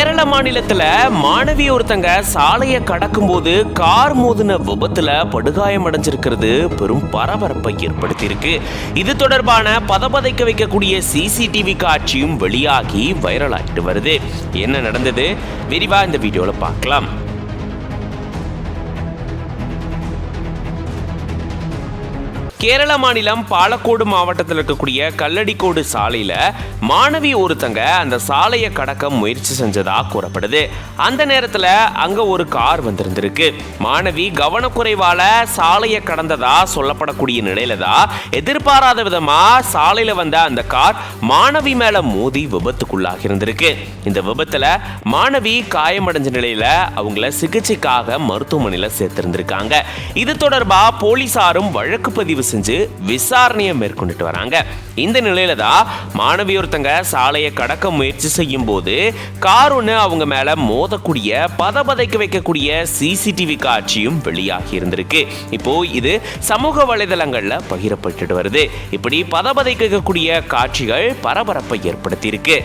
கேரள மாநிலத்துல மாணவி ஒருத்தங்க சாலையை கடக்கும் போது கார் மோதின விபத்துல படுகாயம் அடைஞ்சிருக்கிறது பெரும் பரபரப்பை ஏற்படுத்தியிருக்கு. இது தொடர்பான பதபதைக்க வைக்கக்கூடிய சிசிடிவி காட்சியும் வெளியாகி வைரல் ஆகிட்டு வருது. என்ன நடந்தது விரிவா இந்த வீடியோல பார்க்கலாம். கேரள மாநிலம் பாலக்கோடு மாவட்டத்தில் இருக்கக்கூடிய கல்லடிக்கோடு சாலையில மாணவி ஒருத்தங்க அந்த சாலையை கடக்க முயற்சி செஞ்சதா கூறப்படுது. அந்த நேரத்துல அங்க ஒரு கார் வந்திருந்திருக்கு. மாணவி கவனக்குறைவால சாலையை கடந்ததா சொல்லப்படக்கூடிய நிலையில தான் எதிர்பாராத விதமா சாலையில வந்த அந்த கார் மாணவி மேல மோதி விபத்துக்குள்ளாகி இருந்திருக்கு. இந்த விபத்துல மாணவி காயமடைஞ்ச நிலையில அவங்கள சிகிச்சைக்காக மருத்துவமனையில சேர்த்திருந்திருக்காங்க. இது தொடர்பா போலீசாரும் வழக்கு பதிவு செஞ்சு விசாரணையை மேற்கொண்டுட்டு வராங்க. இந்த நிலையில தான் மாணவி ஒருத்தங்க சாலையை கடக்க முயற்சி செய்யும் போது கார் ஒன்று அவங்க மேல மோதக்கூடிய பதபதைக்க வைக்கக்கூடிய சிசிடிவி காட்சியும் வெளியாகி இருந்திருக்கு. இப்போ இது சமூக வலைதளங்கள்ல பகிரப்பட்டு வருது. இப்படி பதபதைக்க வைக்கக்கூடிய காட்சிகள் பரபரப்பை ஏற்படுத்தி இருக்கு.